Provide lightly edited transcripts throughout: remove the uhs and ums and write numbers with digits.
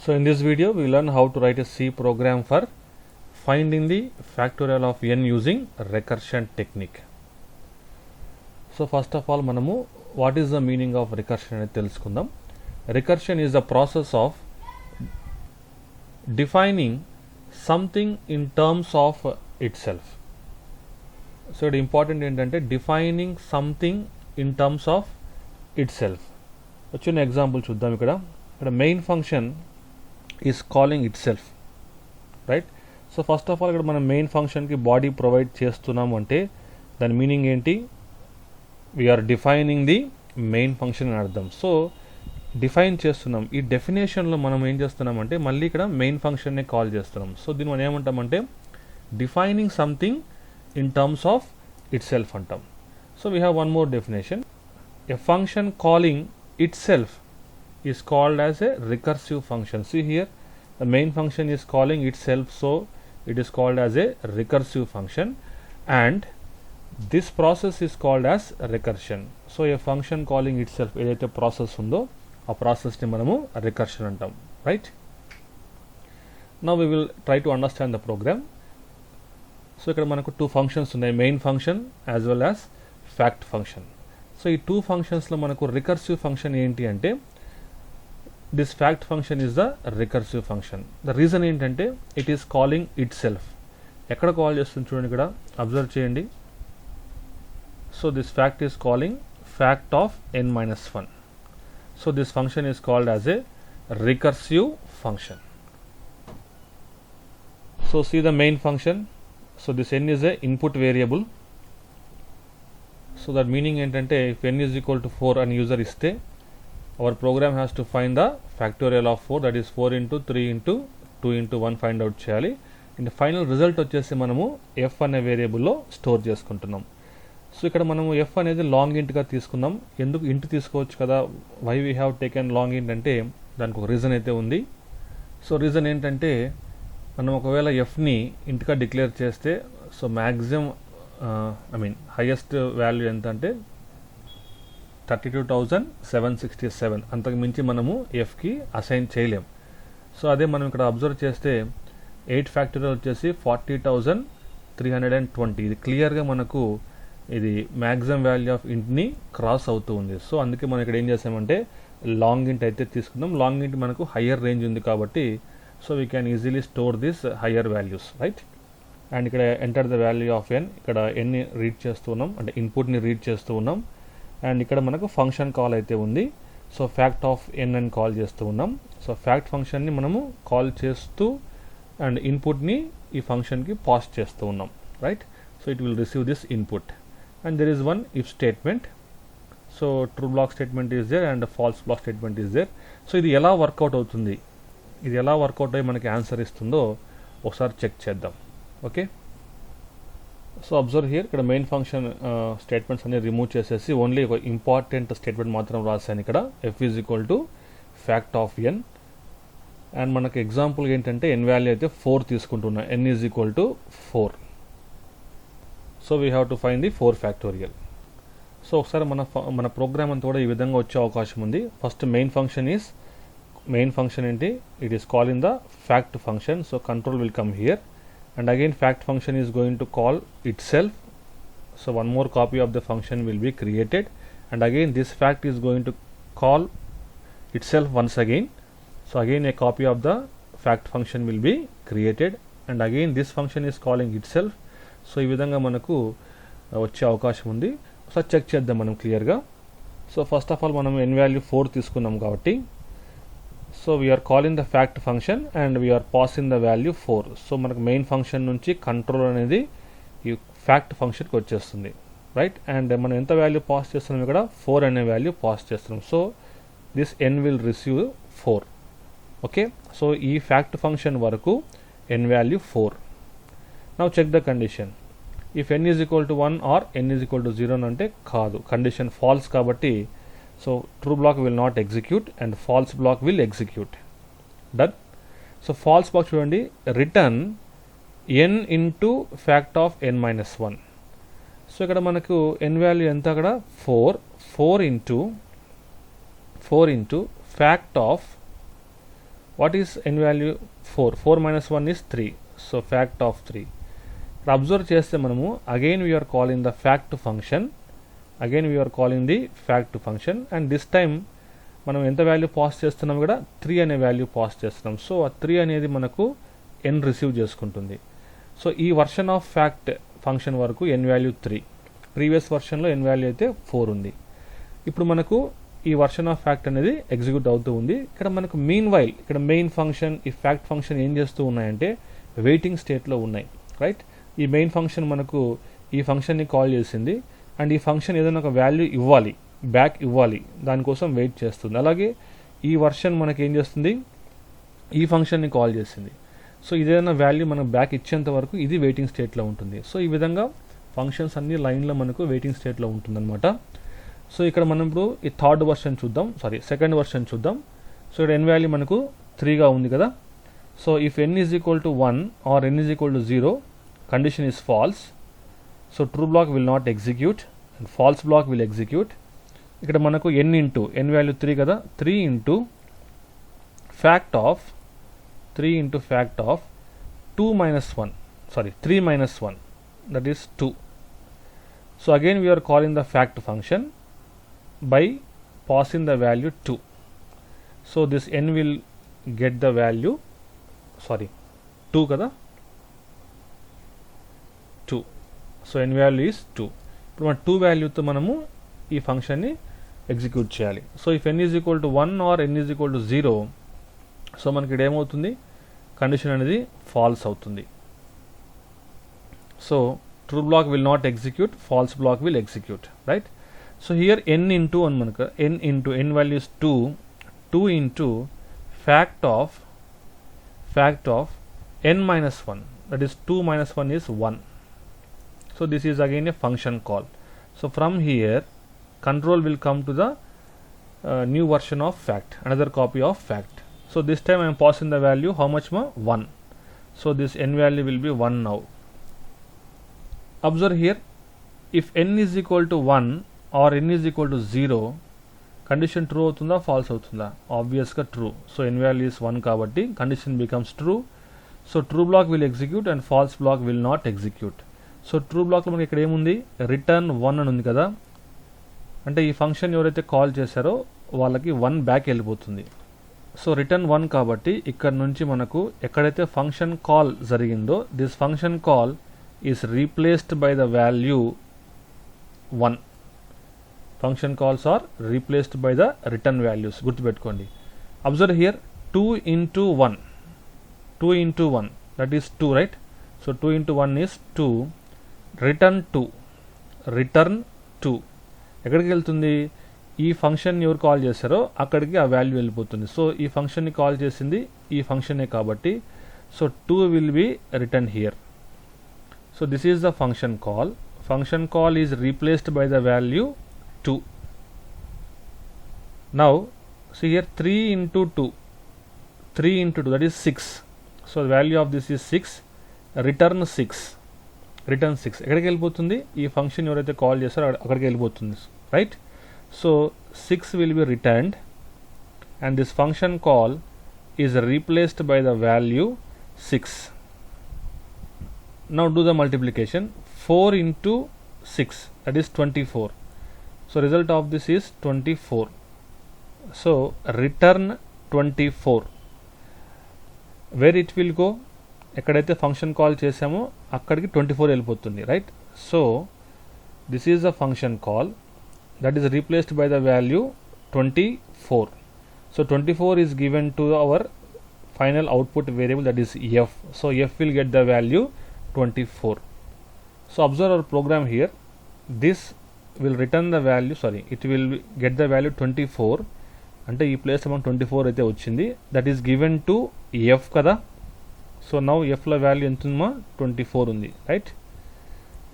So in this video we learn how to write a C program for finding the factorial of n using recursion technique. So first of all మనము what is the meaning of recursion అనేది తెలుసుకుందాం. Recursion is the process of defining something in terms of itself. So it important ఏంటంటే defining something in terms of itself. చిన్న example చూద్దాం. ఇక్కడ main function is calling itself, right. So first of all ఇక్కడ మనం main ఫంక్షన్కి body provide చేస్తున్నాము అంటే దాని మీనింగ్ ఏంటి? We're defining the main function అని అర్థం. సో డిఫైన్ చేస్తున్నాం. ఈ డెఫినేషన్లో మనం ఏం చేస్తున్నామంటే మళ్ళీ ఇక్కడ మెయిన్ ఫంక్షన్నే కాల్ చేస్తున్నాం. సో దీన్ని మనం ఏమంటామంటే defining something in terms of itself అంటాం. So we have one more definition. A function calling itself is called as a recursive function. See here, the main function is calling itself, so it is called as a recursive function, and this process is called as recursion. So a function calling itself ఏదైతే process ఉందో ఆ ప్రాసెస్ని మనము recursion అంటాం, right? Now we will try to understand the program. So ఇక్కడ మనకు two functions ఉన్నాయి, main function as well as fact function. So ఈ టూ ఫంక్షన్స్లో మనకు రికర్సివ్ ఫంక్షన్ ఏంటి అంటే this fact function is the recursive function. The reason ఏంటంటే it is calling itself. ఎక్కడ కాల్ చేస్తుంది చూడండి, ఇక్కడ అబ్జర్వ్ చేయండి. So this fact is calling fact of n-1. So this function is called as a recursive function. So see the main function. So this n is a input variable. So that meaning ఏంటంటే if n is equal to 4 అని user ఇస్తే our program has to find the factorial of 4, that is 4 into 3 into 2 into 1 find out చేయాలి. And final result వచ్చేసి మనము f అనే వేరియబుల్లో store చేసుకుంటున్నాం. So ఇక్కడ మనము f అనేది లాంగ్ ఇంట్గా తీసుకుందాం. ఎందుకు ఇంట్ తీసుకోవచ్చు కదా, why we have taken long int అంటే దానికి ఒక రీజన్ అయితే ఉంది. సో రీజన్ ఏంటంటే మనం ఒకవేళ fని ఇంట్గా డిక్లేర్ చేస్తే సో మ్యాక్సిమం హైయెస్ట్ వాల్యూ ఎంత అంటే 32,767, అంతకు మించి మనము ఎఫ్కి అసైన్ చేయలేం. సో అదే మనం ఇక్కడ అబ్జర్వ్ చేస్తే 8 ఫ్యాక్టోరియల్ వచ్చేసి 40,320. ఇది క్లియర్గా మనకు ఇది మ్యాక్సిమం వాల్యూ ఆఫ్ ఇంట్ని క్రాస్ అవుతూ ఉంది. సో అందుకే మనం ఇక్కడ ఏం చేసామంటే లాంగ్ ఇంట్ అయితే తీసుకుందాం. లాంగ్ ఇంట్ మనకు హయ్యర్ రేంజ్ ఉంది కాబట్టి so we can easily store this higher values, right. And ఇక్కడ enter the value of n, ఇక్కడ ఎన్ని రీడ్ చేస్తూ ఉన్నాం అంటే ఇన్పుట్ని రీడ్ చేస్తూ ఉన్నాం. అండ్ ఇక్కడ మనకు ఫంక్షన్ కాల్ అయితే ఉంది. సో ఫ్యాక్ట్ ఆఫ్ n అని కాల్ చేస్తూ ఉన్నాం. సో ఫ్యాక్ట్ ఫంక్షన్ని మనము కాల్ చేస్తూ అండ్ ఇన్పుట్ని ఈ ఫంక్షన్కి పాస్ చేస్తూ ఉన్నాం, right. So it will receive this input. And there is one if statement. So true block statement is there and false block statement is there. So ఇది ఎలా work out అవుతుంది, ఇది ఎలా వర్కౌట్ అయ్యి మనకి ఆన్సర్ ఇస్తుందో ఒకసారి చెక్ చేద్దాం. ఓకే, సో అబ్జర్వ్ హియర్, ఇక్కడ మెయిన్ ఫంక్షన్ స్టేట్మెంట్స్ అన్ని రిమూవ్ చేసేసి ఓన్లీ ఒక ఇంపార్టెంట్ స్టేట్మెంట్ మాత్రం రాశాను. ఇక్కడ f is equal to fact of n. And మనకు ఎగ్జాంపుల్ ఏంటంటే n వాల్యూ అయితే 4 తీసుకుంటున్నా, n is equal to 4. So we have to find the 4 factorial. So ఒకసారి మన ప్రోగ్రామ్ అంతా కూడా ఈ విధంగా వచ్చే అవకాశం ఉంది. ఫస్ట్ మెయిన్ ఫంక్షన్ ఏంటి, it is calling the fact function. So control will come here. And again fact function is going to call itself. So one more copy of the function will be created, and again this fact is going to call itself once again. So again a copy of the fact function will be created, and again this function is calling itself. So ఈ విధంగా మనకు వచ్చే అవకాశం ఉంది. ఒకసారి check చేద్దాం మనం క్లియర్గా. సో ఫస్ట్ ఆఫ్ ఆల్ మనం n వాల్యూ 4 తీసుకున్నాం కాబట్టి so we're calling the fact function and we're passing the value 4. So మనకు మెయిన్ ఫంక్షన్ నుంచి కంట్రోల్ అనేది ఈ ఫ్యాక్ట్ ఫంక్షన్కి వచ్చేస్తుంది, రైట్. అండ్ మనం ఎంత వాల్యూ పాస్ చేస్తున్నాం, ఇక్కడ 4 అనే వాల్యూ పాస్ చేస్తున్నాం. So this n will receive 4. Okay, so ఈ ఫ్యాక్ట్ ఫంక్షన్ వరకు n value 4. Now check the condition. If n is equal to 1 or n is equal to 0 అంటే కాదు, కండిషన్ ఫాల్స్ కాబట్టి so true block will not execute and false block will execute. Done. So false block చూడండి, return n into fact of n-1. So ఇక్కడ మనకు n value ఎంత, అక్కడ 4 into fact of What is n value? 4. 4 minus 1 is 3. So fact of 3. ఇప్పుడు observe చేస్తే మనము again we're calling the fact function, and this time మనం ఎంత value pass చేస్తున్నాం కూడా 3 అనే వాల్యూ పాస్ చేస్తున్నాం. సో ఆ 3 అనేది మనకు n రిసీవ్ చేసుకుంటుంది. సో ఈ వర్షన్ ఆఫ్ ఫ్యాక్ట్ ఫంక్షన్ వరకు n వాల్యూ 3, ప్రీవియస్ వర్షన్లో n వాల్యూ అయితే 4 ఉంది. ఇప్పుడు మనకు ఈ వర్షన్ ఆఫ్ ఫ్యాక్ట్ అనేది ఎగ్జిక్యూట్ అవుతూ ఉంది. ఇక్కడ మనకు మీన్ వైల్ ఇక్కడ మెయిన్ ఫంక్షన్, ఈ ఫ్యాక్ట్ ఫంక్షన్ ఏం చేస్తూ ఉన్నాయంటే వెయిటింగ్ స్టేట్లో ఉన్నాయి, రైట్. ఈ మెయిన్ ఫంక్షన్ మనకు ఈ ఫంక్షన్ని కాల్ చేసింది, అండ్ ఈ ఫంక్షన్ ఏదైనా ఒక వాల్యూ ఇవ్వాలి, బ్యాక్ ఇవ్వాలి, దానికోసం వెయిట్ చేస్తుంది. అలాగే ఈ వర్షన్ మనకి ఏం చేస్తుంది, ఈ ఫంక్షన్ని కాల్ చేసింది. సో ఇదేదైనా వాల్యూ మనకు బ్యాక్ ఇచ్చేంత వరకు ఇది వెయిటింగ్ స్టేట్లో ఉంటుంది. సో ఈ విధంగా ఫంక్షన్స్ అన్ని లైన్లో మనకు వెయిటింగ్ స్టేట్లో ఉంటుందన్నమాట. సో ఇక్కడ మనం ఇప్పుడు ఈ సెకండ్ వర్షన్ చూద్దాం. సో ఇక్కడ n వాల్యూ మనకు 3గా ఉంది కదా. So if n is equal to 1 or n is equal to 0, condition is false. So true block will not execute and false block will execute. ఇక్కడ మనకు n వాల్యూ 3 కదా, 3 into fact of 3 minus 1, that is 2. So again we are calling the fact function by passing the value 2. So this n will get the value 2 kada, 2. So n value is 2. ఇప్పుడు మన 2 వాల్యూతో మనము ఈ ఫంక్షన్ని execute చేయాలి. So if n is equal to 1 or n is equal to 0, so మనకి ఇక్కడ ఏమవుతుంది, condition అనేది ఫాల్స్ అవుతుంది. So true block will not execute, false block will execute, right. So here n into n value is 2 into fact of n minus 1, that is 2 minus 1 is 1. So this is again a function call. So from here control will come to the new version of fact, another copy of fact. So this time I am passing the value how much more, 1. So this n value will be 1 now. Observe here, if n is equal to 1 or n is equal to 0, condition true అవుతుందా false అవుతుందా, obvious గా true. So n value is 1 కాబట్టి condition becomes true. So true block will execute and false block will not execute. So true block లో మనకి ఇక్కడ ఏముంది, return 1 అని ఉంది కదా, అంటే ఈ ఫంక్షన్ ఎవరైతే కాల్ చేశారో వాళ్ళకి 1 బ్యాక్ వెళ్ళిపోతుంది. సో రిటర్న్ 1 కాబట్టి ఇక్కడ నుంచి మనకు ఎక్కడైతే ఫంక్షన్ కాల్ జరిగిందో this function call is replaced by the value 1. Function calls are replaced by the return values. గుర్తుపెట్టుకోండి. Observe here, 2 into 1, that is 2, right. So 2 into 1 is 2, return 2, ఎక్కడికి వెళ్తుంది, ఈ ఫంక్షన్ ఎవరు కాల్ చేశారో అక్కడికి ఆ వాల్యూ వెళ్ళిపోతుంది. సో ఈ ఫంక్షన్ని కాల్ చేసింది ఈ ఫంక్షనే కాబట్టి so 2 will be written here. So this is the function call. Function call is replaced by the value 2. Now see here, 3 into 2, that is 6. So the value of this is 6. Return 6. ఎక్కడికి వెళ్ళిపోతుంది, ఈ function ఎవరైతే call చేస్తారో అక్కడికి వెళ్ళిపోతుంది, right. So 6 will be returned and this function call is replaced by the value 6. Now do the multiplication, 4 into 6, that is 24. So result of this is 24. So return 24. Where it will go, ఎక్కడైతే function call చేసామో అక్కడికి 24 వెళ్ళిపోతుంది, right. So this is the function call that is replaced by the value 24. So 24 is given to our final output variable, that is f. So f will get the value 24. So observe our program here, this will return the value, it will get the value 24, అంటే ఈ place amount 24 అయితే వచ్చింది, that is given to f కదా. So now f లో value ఎంత ఉందమ్మా, 24 ఉంది, right.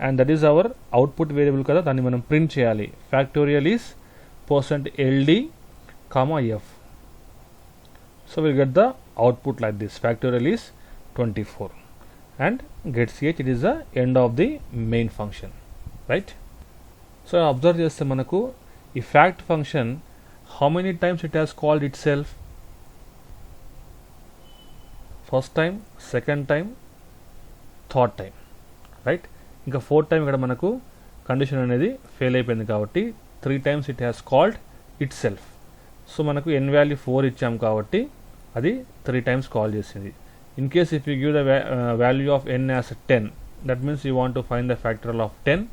And that is our output variable కదా, దాన్ని మనం ప్రింట్ చేయాలి. Factorial is %ld, f. So we'll get the output like this, factorial is 24 and get ch, it is the end of the main function, right. So observe చేస్తే మనకు ఈ fact function how many times it has called itself, first time, second time, third time, right. ఇంకా fourth time ఇక్కడ మనకు condition అనేది fail అయిపోయింది కాబట్టి 3 times it has called itself. So మనకు n వాల్యూ 4 ఇచ్చాం కాబట్టి అది 3 times కాల్ చేసింది. In case if you give the value of n as 10, that means you want to find the factorial of 10.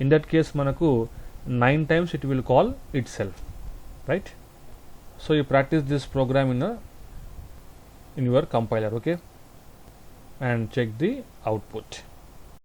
In that case మనకు 9 times it will call it self, right. So you practice this program in your compiler, okay, and check the output.